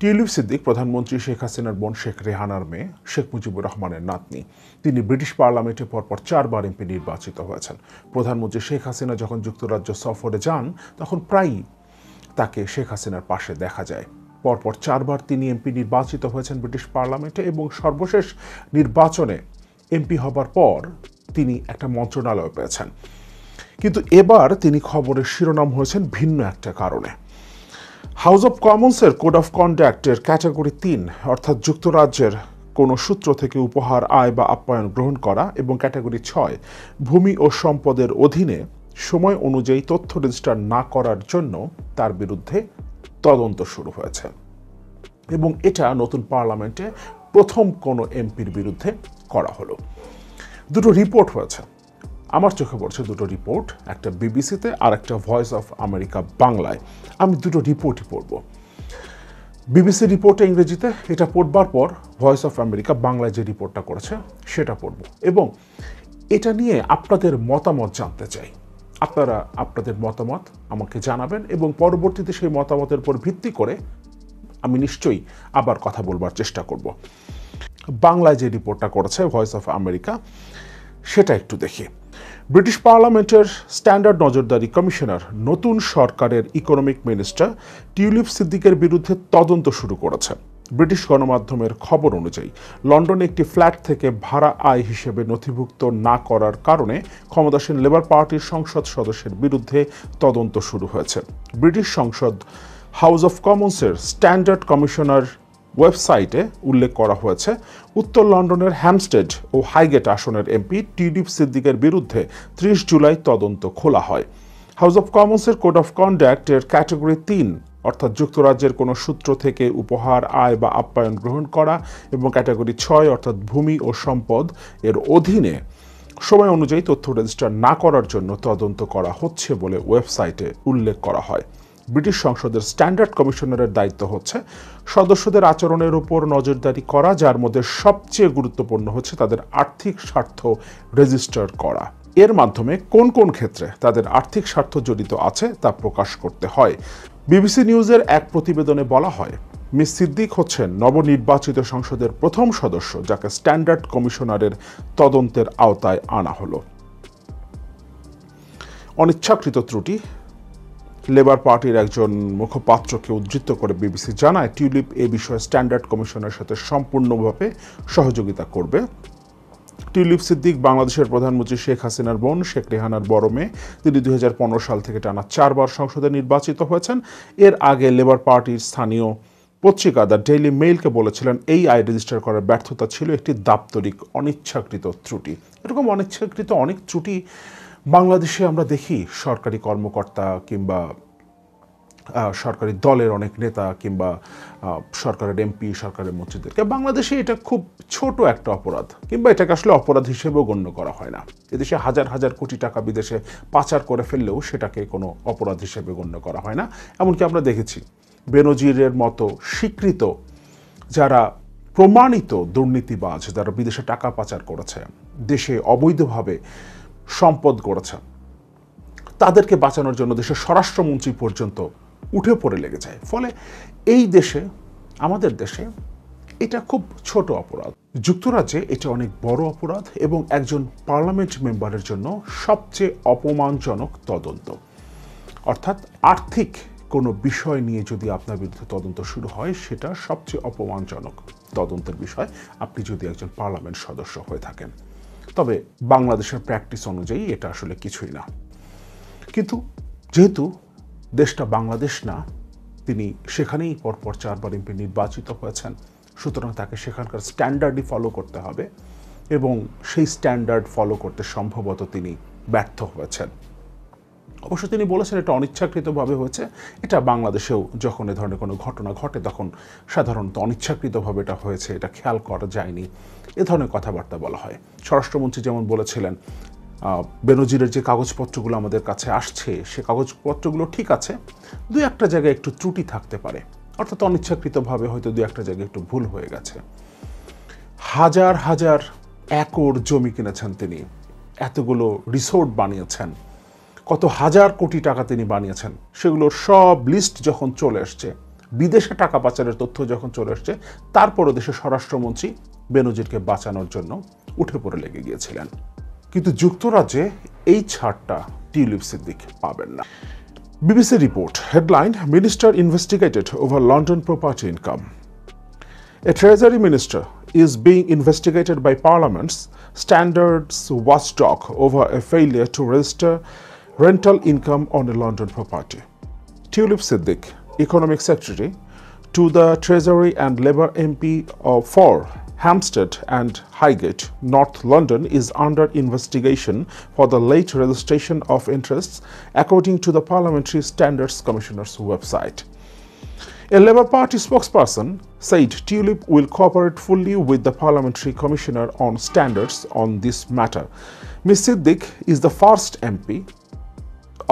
Tulip Siddique প্রধানমন্ত্রী শেখ হাসিনার বোন শেখ রেহানার মেয়ে, শেখ মুজিবুর রহমানের নাতনি। তিনি ব্রিটিশ পার্লামেন্টে পরপর 4বার এমপি নির্বাচিত হয়েছেন। প্রধানমন্ত্রী শেখ হাসিনা যখন যুক্তরাজ্য সফরে যান তখন প্রায়ই তাকে শেখ হাসিনার পাশে দেখা যায়। পরপর 4বার তিনি এমপি নির্বাচিত হয়েছেন ব্রিটিশ পার্লামেন্টে, এবং সর্বশেষ নির্বাচনে এমপি হবার পর তিনি একটা মন্ত্রণালয় পেয়েছেন। কিন্তু এবার তিনি খবরের শিরোনাম হয়েছেন ভিন্ন একটা কারণে। হাউস অব কমন্সের কোড অফ কন্ডাক্টের ক্যাটাগরি 3 অর্থাৎ যুক্তরাজ্যের কোনো সূত্র থেকে উপহার, আয় বা আপ্যায়ন গ্রহণ করা, এবং ক্যাটাগরি 6 ভূমি ও সম্পদের অধীনে সময় অনুযায়ী তথ্য রেজিস্টার না করার জন্য তার বিরুদ্ধে তদন্ত শুরু হয়েছে। এবং এটা নতুন পার্লামেন্টে প্রথম কোনো এমপির বিরুদ্ধে করা হলো। দুটো রিপোর্ট হয়েছে, আমার চোখে পড়ছে দুটো রিপোর্ট, একটা বিবিসিতে আর একটা ভয়েস অফ আমেরিকা বাংলায়। আমি দুটো রিপোর্টই পড়ব। বিবিসি রিপোর্টে ইংরেজিতে, এটা পড়বার পর ভয়েস অফ আমেরিকা বাংলায় যে রিপোর্টটা করেছে সেটা পড়ব, এবং এটা নিয়ে আপনাদের মতামত জানতে চাই। আপনারা আপনাদের মতামত আমাকে জানাবেন, এবং পরবর্তীতে সেই মতামতের উপর ভিত্তি করে আমি নিশ্চয়ই আবার কথা বলবার চেষ্টা করব। বাংলায় যে রিপোর্টটা করেছে ভয়েস অফ আমেরিকা সেটা একটু দেখি। ব্রিটিশ পার্লামেন্টের স্ট্যান্ডার্ড নজরদারি কমিশনার নতুন সরকারের ইকোনমিক মিনিস্টার টিউলিপ সিদ্দিকের বিরুদ্ধে তদন্ত শুরু করেছে। ব্রিটিশ গণমাধ্যমের খবর অনুযায়ী লন্ডনে একটি ফ্ল্যাট থেকে ভাড়া আয় হিসেবে নথিভুক্ত না করার কারণে ক্ষমতাসীন লেবার পার্টির সংসদ সদস্যের বিরুদ্ধে তদন্ত শুরু হয়েছে। ব্রিটিশ সংসদ হাউস অব কমন্সের স্ট্যান্ডার্ড কমিশনার ওয়েবসাইটে উল্লেখ করা হয়েছে, উত্তর লন্ডনের হ্যামস্টেড ও হাইগেট আসনের এমপি টিউলিপ সিদ্দিকের বিরুদ্ধে 30 জুলাই তদন্ত খোলা হয়। হাউস অব কমন্সের কোড অফ কন্ডাক্টের ক্যাটাগরি 3 অর্থাৎ যুক্তরাজ্যের কোনো সূত্র থেকে উপহার, আয় বা আপ্যায়ন গ্রহণ করা, এবং ক্যাটাগরি 6 অর্থাৎ ভূমি ও সম্পদ এর অধীনে সময় অনুযায়ী তথ্য রেজিস্টার না করার জন্য তদন্ত করা হচ্ছে বলে ওয়েবসাইটে উল্লেখ করা হয়। ব্রিটিশ সংসদের স্ট্যান্ডার্ড কমিশনারের দায়িত্ব হচ্ছে সদস্যদের আচরণের উপর নজরদারি করা, যার মধ্যে সবচেয়ে গুরুত্বপূর্ণ হচ্ছে তাদের আর্থিক স্বার্থ রেজিস্টার করা। এর মাধ্যমে কোন কোন ক্ষেত্রে তাদের আর্থিক স্বার্থ জড়িত আছে তা প্রকাশ করতে হয়। বিবিসি নিউজের এক প্রতিবেদনে বলা হয়, মিস সিদ্দিক হচ্ছেন নবনির্বাচিত সংসদের প্রথম সদস্য যাকে স্ট্যান্ডার্ড কমিশনারের তদন্তের আওতায় আনা হলো। অনিচ্ছাকৃত ত্রুটি। লেবার পার্টির একজন মুখপাত্রকে উদ্ধৃত করে বিবিসি জানায়, টিউলিপ এ বিষয়ে স্ট্যান্ডার্ড কমিশনের সাথে সম্পূর্ণভাবে সহযোগিতা করবে। টিউলিপ সিদ্দিক বাংলাদেশের প্রধানমন্ত্রী শেখ হাসিনার বোন শেখ রেহানার বড় মেয়ে। তিনি 2015 সাল থেকে টানা 4বার সংসদে নির্বাচিত হয়েছেন। এর আগে লেবার পার্টির স্থানীয় পত্রিকা দ্য ডেইলি মেইলকে বলেছিলেন, এই আয় রেজিস্টার করার ব্যর্থতা ছিল একটি দাপ্তরিক অনিচ্ছাকৃত ত্রুটি। এরকম অনিচ্ছাকৃত অনেক ত্রুটি বাংলাদেশে আমরা দেখি। সরকারি কর্মকর্তা কিংবা সরকারি দলের অনেক নেতা কিংবা সরকারের এমপি, সরকারের মন্ত্রীদেরকে, বাংলাদেশে এটা খুব ছোট একটা অপরাধ, কিংবা এটাকে আসলে অপরাধ হিসেবেও গণ্য করা হয় না। এদেশে হাজার হাজার কোটি টাকা বিদেশে পাচার করে ফেললেও সেটাকে কোনো অপরাধ হিসেবে গণ্য করা হয় না। এমনকি আমরা দেখেছি বেনজিরের মতো স্বীকৃত যারা প্রমাণিত দুর্নীতিবাজ, যারা বিদেশে টাকা পাচার করেছে, দেশে অবৈধভাবে সম্পদ গড়েছে, তাদেরকে বাঁচানোর জন্য দেশের স্বরাষ্ট্রমন্ত্রী পর্যন্ত উঠে পড়ে লেগে যায়। ফলে এই দেশে, আমাদের দেশে এটা খুব ছোট অপরাধ। যুক্তরাজ্যে এটা অনেক বড় অপরাধ, এবং একজন পার্লামেন্ট মেম্বারের জন্য সবচেয়ে অপমানজনক তদন্ত। অর্থাৎ আর্থিক কোনো বিষয় নিয়ে যদি আপনার বিরুদ্ধে তদন্ত শুরু হয়, সেটা সবচেয়ে অপমানজনক তদন্তের বিষয়, আপনি যদি একজন পার্লামেন্ট সদস্য হয়ে থাকেন। তবে বাংলাদেশের প্র্যাকটিস অনুযায়ী এটা আসলে কিছুই না। কিন্তু যেহেতু দেশটা বাংলাদেশ না, তিনি সেখানেই পরপর 4বার এমপি নির্বাচিত হয়েছেন, সুতরাং তাকে সেখানকার স্ট্যান্ডার্ডই ফলো করতে হবে, এবং সেই স্ট্যান্ডার্ড ফলো করতে সম্ভবত তিনি ব্যর্থ হয়েছেন। অবশ্য তিনি বলেছেন এটা অনিচ্ছাকৃতভাবে হয়েছে। এটা বাংলাদেশেও যখন এ ধরনের কোনো ঘটনা ঘটে তখন সাধারণত অনিচ্ছাকৃতভাবে এটা হয়েছে, এটা খেয়াল করা যায়নি, এ ধরনের কথাবার্তা বলা হয়। স্বরাষ্ট্রমন্ত্রী যেমন বলেছিলেন, বেনজিরের যে কাগজপত্রগুলো আমাদের কাছে আসছে, সে কাগজপত্রগুলো ঠিক আছে, 2-1টা জায়গায় একটু ত্রুটি থাকতে পারে, অর্থাৎ অনিচ্ছাকৃতভাবে হয়তো 2-1টা জায়গায় একটু ভুল হয়ে গেছে। হাজার হাজার একর জমি কিনেছেন তিনি, এতগুলো রিসোর্ট বানিয়েছেন, কত হাজার কোটি টাকা তিনি বানিয়েছেন, সেগুলোর সব লিস্ট যখন চলে আসছে, বিদেশে টাকা পাচারের তথ্য যখন চলে আসছে, তারপরও দেশের স্বরাষ্ট্রমন্ত্রী বেনজিরকে বাঁচানোর জন্য উঠে পড়ে লেগে গিয়েছিলেন। কিন্তু যুক্তরাজ্যে এই ছাড়টা টিউলিপ সিদ্দিক পাবেন না। BBC report headline: Minister investigated over London property income. A Treasury Minister is being investigated by Parliament's standards watchdog over a failure to register rental income on a London property. Tulip Siddiq, Economic Secretary to the Treasury and Labour MP for Hampstead and Highgate, North London, is under investigation for the late registration of interests, according to the Parliamentary Standards Commissioner's website. A Labour Party spokesperson said Tulip will cooperate fully with the Parliamentary Commissioner on Standards on this matter. Ms. Siddiq is the first MP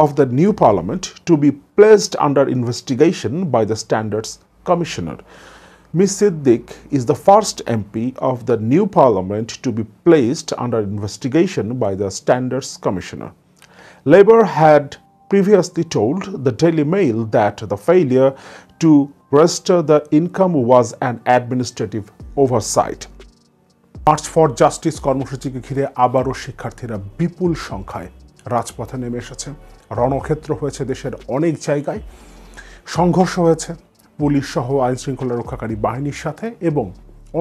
of the new Parliament to be placed under investigation by the Standards Commissioner. Ms. Siddiq is the first MP of the new Parliament to be placed under investigation by the Standards Commissioner. Labour had previously told the Daily Mail that the failure to register the income was an administrative oversight. March for justice কর্মসূচিকে ঘিরে আবারও শিক্ষার্থীরা বিপুল সংখ্যায় রাজপথে নেমে এসেছে। রণক্ষেত্র হয়েছে দেশের অনেক জায়গায়, সংঘর্ষ হয়েছে পুলিশ সহ আইনশৃঙ্খলা রক্ষাকারী বাহিনীর সাথে এবং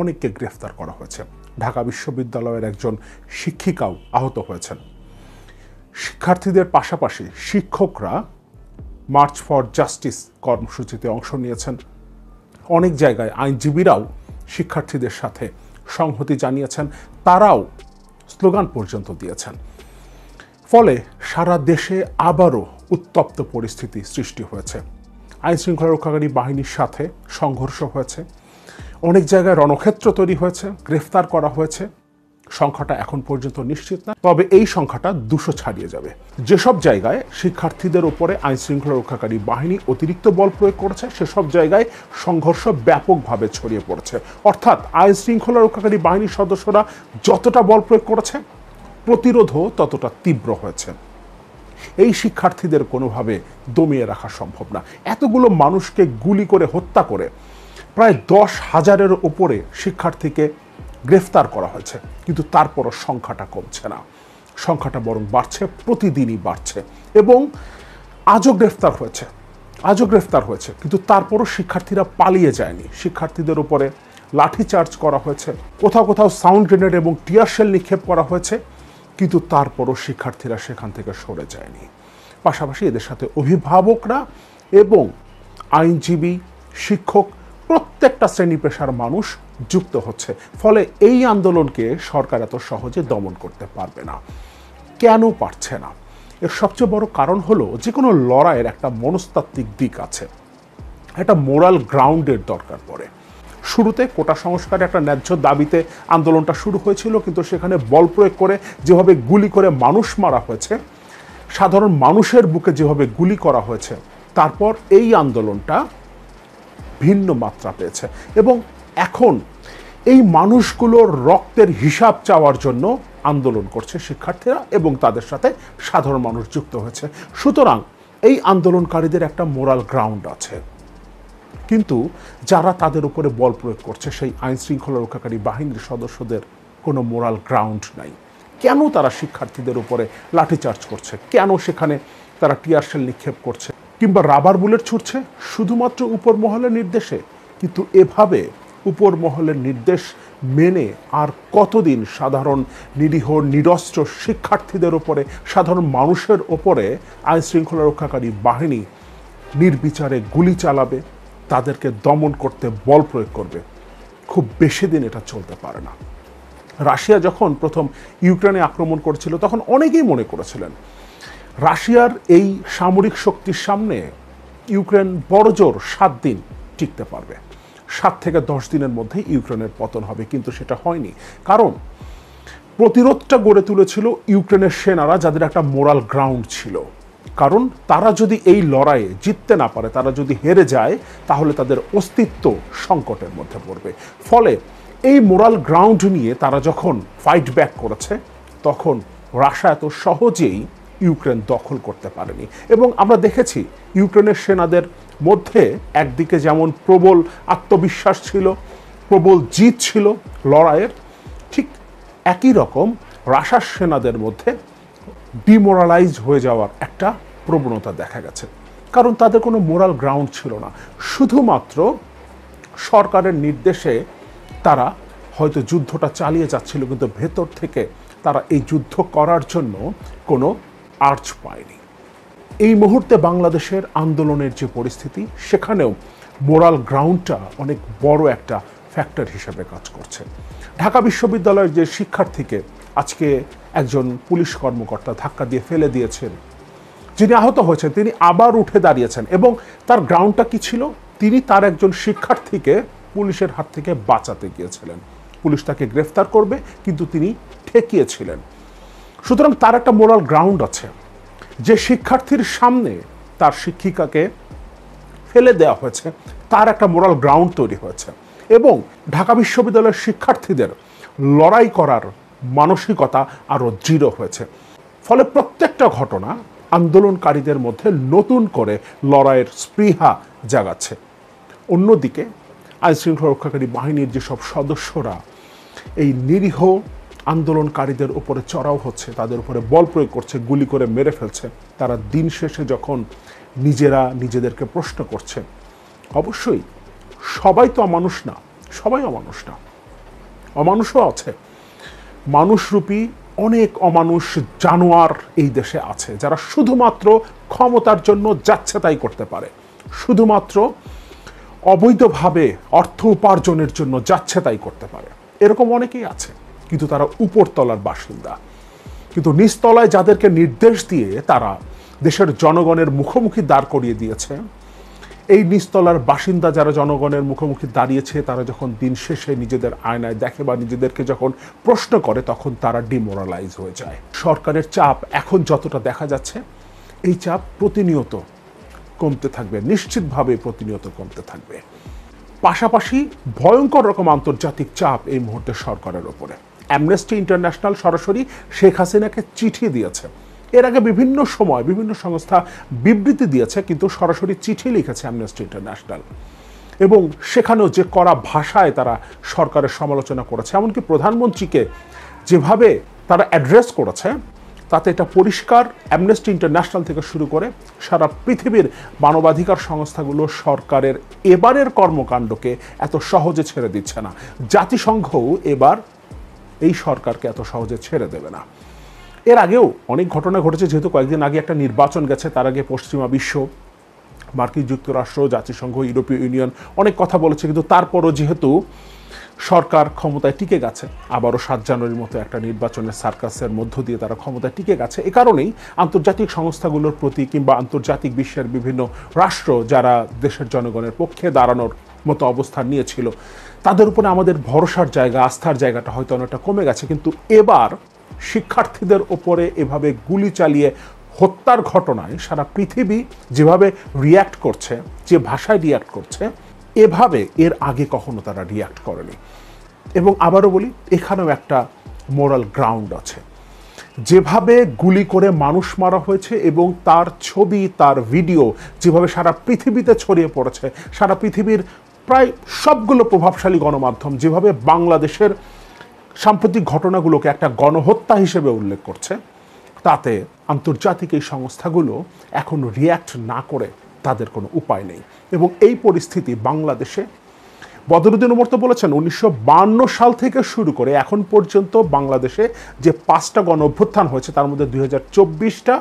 অনেককে গ্রেফতার করা হয়েছে। ঢাকা বিশ্ববিদ্যালয়ের একজন শিক্ষিকাও আহত হয়েছেন। শিক্ষার্থীদের পাশাপাশি শিক্ষকরা মার্চ ফর জাস্টিস কর্মসূচিতে অংশ নিয়েছেন। অনেক জায়গায় আইনজীবীরাও শিক্ষার্থীদের সাথে সংহতি জানিয়েছেন, তারাও স্লোগান পর্যন্ত দিয়েছেন। ফলে সারা দেশে আবারও উত্তপ্ত পরিস্থিতি সৃষ্টি হয়েছে। আইনশৃঙ্খলা রক্ষাকারী বাহিনীর সাথে সংঘর্ষ হয়েছে, অনেক জায়গায় রণক্ষেত্র তৈরি হয়েছে, গ্রেফতার করা হয়েছে। সংখ্যাটা এখন পর্যন্ত নিশ্চিত না, তবে এই সংখ্যাটা 200 ছাড়িয়ে যাবে। যেসব জায়গায় শিক্ষার্থীদের উপরে আইনশৃঙ্খলা রক্ষাকারী বাহিনী অতিরিক্ত বল প্রয়োগ করেছে, সেসব জায়গায় সংঘর্ষ ব্যাপকভাবে ছড়িয়ে পড়েছে। অর্থাৎ আইনশৃঙ্খলা রক্ষাকারী বাহিনীর সদস্যরা যতটা বল প্রয়োগ করেছে, প্রতিরোধও ততটা তীব্র হয়েছে। এই শিক্ষার্থীদের কোনোভাবে দমিয়ে রাখা সম্ভব না। এতগুলো মানুষকে গুলি করে হত্যা করে প্রায় 10,000-এর উপরে শিক্ষার্থীকে গ্রেফতার করা হয়েছে, কিন্তু তারপরও সংখ্যাটা কমছে না, সংখ্যাটা বরং বাড়ছে, প্রতিদিনই বাড়ছে। এবং আজও গ্রেফতার হয়েছে, কিন্তু তারপরও শিক্ষার্থীরা পালিয়ে যায়নি। শিক্ষার্থীদের উপরে লাঠিচার্জ করা হয়েছে, কোথাও কোথাও সাউন্ড গ্রেনেড এবং টিয়ার শেল নিক্ষেপ করা হয়েছে, কিন্তু তারপরও শিক্ষার্থীরা সেখান থেকে সরে যায়নি। পাশাপাশি এদের সাথে অভিভাবকরা এবং আইনজীবী, শিক্ষক, প্রত্যেকটা শ্রেণী পেশার মানুষ যুক্ত হচ্ছে। ফলে এই আন্দোলনকে সরকার এত সহজে দমন করতে পারবে না। কেন পারছে না? এর সবচেয়ে বড় কারণ হলো, যে কোনো লড়াইয়ের একটা মনস্তাত্ত্বিক দিক আছে, একটা মোরাল গ্রাউন্ডের দরকার পড়ে। শুরুতে কোটা সংস্কারের একটা ন্যায্য দাবিতে আন্দোলনটা শুরু হয়েছিল, কিন্তু সেখানে বল প্রয়োগ করে যেভাবে গুলি করে মানুষ মারা হয়েছে, সাধারণ মানুষের বুকে যেভাবে গুলি করা হয়েছে, তারপর এই আন্দোলনটা ভিন্ন মাত্রা পেয়েছে। এবং এখন এই মানুষগুলোর রক্তের হিসাব চাওয়ার জন্য আন্দোলন করছে শিক্ষার্থীরা এবং তাদের সাথে সাধারণ মানুষ যুক্ত হয়েছে। সুতরাং এই আন্দোলনকারীদের একটা মোরাল গ্রাউন্ড আছে, কিন্তু যারা তাদের উপরে বল প্রয়োগ করছে, সেই আইন শৃঙ্খলা রক্ষাকারী বাহিনীর সদস্যদের কোনো মোরাল গ্রাউন্ড নাই। কেন তারা শিক্ষার্থীদের উপরে লাঠিচার্জ করছে? কেন সেখানে তারা টিয়ার শেল নিক্ষেপ করছে কিংবা রাবার বুলেট ছুটছে? শুধুমাত্র উপর মহলের নির্দেশে। কিন্তু এভাবে উপর মহলের নির্দেশ মেনে আর কতদিন সাধারণ নিরীহ নিরস্ত্র শিক্ষার্থীদের ওপরে, সাধারণ মানুষের ওপরে আইন শৃঙ্খলা রক্ষাকারী বাহিনী নির্বিচারে গুলি চালাবে, তাদেরকে দমন করতে বল প্রয়োগ করবে? খুব বেশি দিন এটা চলতে পারে না। রাশিয়া যখন প্রথম ইউক্রেনে আক্রমণ করেছিল, তখন অনেকেই মনে করেছিলেন রাশিয়ার এই সামরিক শক্তির সামনে ইউক্রেন বড়জোর 7 দিন টিকতে পারবে, 7 থেকে 10 দিনের মধ্যে ইউক্রেনের পতন হবে। কিন্তু সেটা হয়নি, কারণ প্রতিরোধটা গড়ে তুলেছিল ইউক্রেনের সেনারা, যাদের একটা মোরাল গ্রাউন্ড ছিল। কারণ তারা যদি এই লড়াইয়ে জিততে না পারে, তারা যদি হেরে যায়, তাহলে তাদের অস্তিত্ব সংকটের মধ্যে পড়বে। ফলে এই মোরাল গ্রাউন্ড নিয়ে তারা যখন ফাইট ব্যাক করেছে, তখন রাশিয়া এত সহজেই ইউক্রেন দখল করতে পারেনি। এবং আমরা দেখেছি ইউক্রেনের সেনাদের মধ্যে একদিকে যেমন প্রবল আত্মবিশ্বাস ছিল, প্রবল জিদ ছিল লড়াইয়ের, ঠিক একই রকম রাশার সেনাদের মধ্যে ডিমোরালাইজ হয়ে যাওয়ার একটা প্রবণতা দেখা গেছে। কারণ তাদের কোনো মোরাল গ্রাউন্ড ছিল না, শুধুমাত্র সরকারের নির্দেশে তারা হয়তো যুদ্ধটা চালিয়ে যাচ্ছিল, কিন্তু ভেতর থেকে তারা এই যুদ্ধ করার জন্য কোনো আর্জ পায়নি। এই মুহূর্তে বাংলাদেশের আন্দোলনের যে পরিস্থিতি, সেখানেও মোরাল গ্রাউন্ডটা অনেক বড় একটা ফ্যাক্টর হিসেবে কাজ করছে। ঢাকা বিশ্ববিদ্যালয়ের যে শিক্ষার্থীকে আজকে একজন পুলিশ কর্মকর্তা ধাক্কা দিয়ে ফেলে দিয়েছেন, যিনি আহত হয়েছেন, তিনি আবার উঠে দাঁড়িয়েছেন এবং তার গ্রাউন্ডটা কি ছিল? তিনি তার একজন শিক্ষার্থীকে পুলিশের হাত থেকে বাঁচাতে গিয়েছিলেন। পুলিশ তাকে গ্রেফতার করবে, কিন্তু তিনি ঠেকিয়েছিলেন। সুতরাং তার একটা মোরাল গ্রাউন্ড আছে। যে শিক্ষার্থীর সামনে তার শিক্ষিকাকে ফেলে দেওয়া হয়েছে, তার একটা মোরাল গ্রাউন্ড তৈরি হয়েছে এবং ঢাকা বিশ্ববিদ্যালয়ের শিক্ষার্থীদের লড়াই করার মানসিকতা আরও দৃঢ় হয়েছে। ফলে প্রত্যেকটা ঘটনা আন্দোলনকারীদের মধ্যে নতুন করে লড়াইয়ের স্পৃহা জাগাচ্ছে। অন্যদিকে আইনশৃঙ্খলা রক্ষাকারী বাহিনীর যেসব সদস্যরা এই নিরীহ আন্দোলনকারীদের উপরে চড়াও হচ্ছে, তাদের উপরে বল প্রয়োগ করছে, গুলি করে মেরে ফেলছে, তারা দিন শেষে যখন নিজেরা নিজেদেরকে প্রশ্ন করছে, অবশ্যই সবাই তো অমানুষ না, সবাই অমানুষ না, অমানুষও আছে। মানুষরূপী অনেক অমানুষ জানোয়ার এই দেশে আছে, যারা শুধুমাত্র ক্ষমতার জন্য যাচ্ছে তাই করতে পারে, শুধুমাত্র অবৈধভাবে অর্থ উপার্জনের জন্য যাচ্ছে তাই করতে পারে। এরকম অনেকেই আছে, কিন্তু তারা উপরতলার বাসিন্দা। কিন্তু নিচতলায় যাদেরকে নির্দেশ দিয়ে তারা দেশের জনগণের মুখোমুখি দাঁড় করিয়ে দিয়েছে, এই নিচতলার বাসিন্দা যারা জনগণের মুখোমুখি দাঁড়িয়েছে, তারা যখন দিন শেষে নিজেদের আয়নায় দেখে বা নিজেদেরকে যখন প্রশ্ন করে, তখন তারা ডিমোরালাইজ হয়ে যায়। সরকারের চাপ এখন যতটা দেখা যাচ্ছে, এই চাপ প্রতিনিয়ত কমতে থাকবে, নিশ্চিতভাবে প্রতিনিয়ত কমতে থাকবে। পাশাপাশি ভয়ঙ্কর রকম আন্তর্জাতিক চাপ এই মুহূর্তে সরকারের ওপরে। অ্যামনেস্টি ইন্টারন্যাশনাল সরাসরি শেখ হাসিনাকে চিঠি দিয়েছে। এর আগে বিভিন্ন সময় বিভিন্ন সংস্থা বিবৃতি দিয়েছে, কিন্তু সরাসরি চিঠি লিখেছে অ্যামনেস্টি ইন্টারন্যাশনাল এবং সেখানেও যে কড়া ভাষায় তারা সরকারের সমালোচনা করেছে, এমনকি প্রধানমন্ত্রীকে যেভাবে তারা অ্যাড্রেস করেছে, তাতে এটা পরিষ্কার অ্যামনেস্টি ইন্টারন্যাশনাল থেকে শুরু করে সারা পৃথিবীর মানবাধিকার সংস্থাগুলো সরকারের এবারের কর্মকাণ্ডকে এত সহজে ছেড়ে দিচ্ছে না। জাতিসংঘও এবার এই সরকারকে এত সহজে ছেড়ে দেবে না। এর আগেও অনেক ঘটনা ঘটেছে, যেহেতু কয়েকদিন আগে একটা নির্বাচন গেছে, তার আগে পশ্চিমা বিশ্ব, মার্কিন যুক্তরাষ্ট্র, জাতিসংঘ, ইউরোপীয় ইউনিয়ন অনেক কথা বলেছে, কিন্তু তারপরও যেহেতু সরকার ক্ষমতায় টিকে গেছে, আবারও 7 জানুয়ারির মতো একটা নির্বাচনের সার্কাসের মধ্য দিয়ে তারা ক্ষমতায় টিকে গেছে। এ কারণেই আন্তর্জাতিক সংস্থাগুলোর প্রতি কিংবা আন্তর্জাতিক বিশ্বের বিভিন্ন রাষ্ট্র যারা দেশের জনগণের পক্ষে দাঁড়ানোর মতো অবস্থান নিয়েছিল, তাদের উপরে আমাদের ভরসার জায়গা, আস্থার জায়গাটা হয়তো অনেকটা কমে গেছে। কিন্তু এবার শিক্ষার্থীদের ওপরে এভাবে গুলি চালিয়ে হত্যার ঘটনায় সারা পৃথিবী যেভাবে রিয়্যাক্ট করছে, যে ভাষায় রিয়্যাক্ট করছে, এভাবে এর আগে কখনো তারা রিয়্যাক্ট করেনি। এবং আবারও বলি, এখানেও একটা মোরাল গ্রাউন্ড আছে। যেভাবে গুলি করে মানুষ মারা হয়েছে এবং তার ছবি, তার ভিডিও যেভাবে সারা পৃথিবীতে ছড়িয়ে পড়েছে, সারা পৃথিবীর প্রায় সবগুলো প্রভাবশালী গণমাধ্যম যেভাবে বাংলাদেশের সাম্প্রতিক ঘটনাগুলোকে একটা গণহত্যা হিসেবে উল্লেখ করছে, তাতে আন্তর্জাতিক এই সংস্থাগুলো এখন রিয়্যাক্ট না করে তাদের কোনো উপায় নেই। এবং এই পরিস্থিতি বাংলাদেশে, বদরুদ্দিন উমর তো বলেছেন 1952 সাল থেকে শুরু করে এখন পর্যন্ত বাংলাদেশে যে 5টা গণ অভ্যুত্থান হয়েছে, তার মধ্যে 2024টা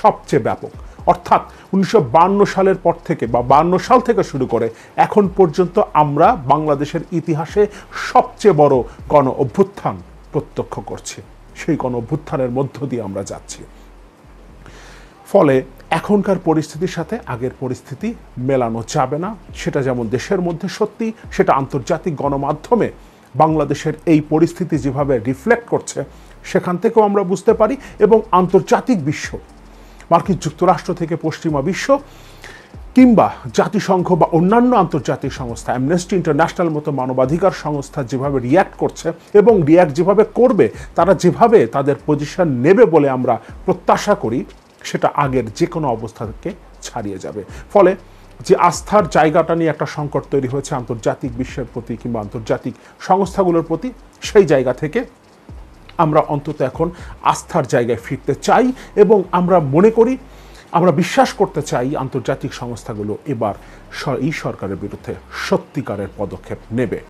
সবচেয়ে ব্যাপক। অর্থাৎ 1952 সালের পর থেকে বা 52 সাল থেকে শুরু করে এখন পর্যন্ত আমরা বাংলাদেশের ইতিহাসে সবচেয়ে বড় গণ অভ্যুত্থান প্রত্যক্ষ করছি। সেই গণ অভ্যুত্থানের মধ্য দিয়ে আমরা যাচ্ছি। ফলে এখনকার পরিস্থিতির সাথে আগের পরিস্থিতি মেলানো যাবে না। সেটা যেমন দেশের মধ্যে সত্যি, সেটা আন্তর্জাতিক গণমাধ্যমে বাংলাদেশের এই পরিস্থিতি যেভাবে রিফ্লেক্ট করছে, সেখান থেকেও আমরা বুঝতে পারি। এবং আন্তর্জাতিক বিশ্ব, মার্কিন যুক্তরাষ্ট্র থেকে পশ্চিমা বিশ্ব কিংবা জাতিসংঘ বা অন্যান্য আন্তর্জাতিক সংস্থা, অ্যামনেস্টি ইন্টারন্যাশনাল মতো মানবাধিকার সংস্থা যেভাবে রিয়্যাক্ট করছে এবং রিয়্যাক্ট যেভাবে করবে, তারা যেভাবে তাদের পজিশন নেবে বলে আমরা প্রত্যাশা করি, সেটা আগের যে কোনো অবস্থা থেকে ছাড়িয়ে যাবে। ফলে যে আস্থার জায়গাটা নিয়ে একটা সংকট তৈরি হয়েছে আন্তর্জাতিক বিশ্বের প্রতি কিংবা আন্তর্জাতিক সংস্থাগুলোর প্রতি, সেই জায়গা থেকে আমরা অন্তত এখন আস্থার জায়গায় ফিরতে চাই এবং আমরা মনে করি, আমরা বিশ্বাস করতে চাই আন্তর্জাতিক সংস্থাগুলো এবার এই সরকারের বিরুদ্ধে সত্যিকারের পদক্ষেপ নেবে।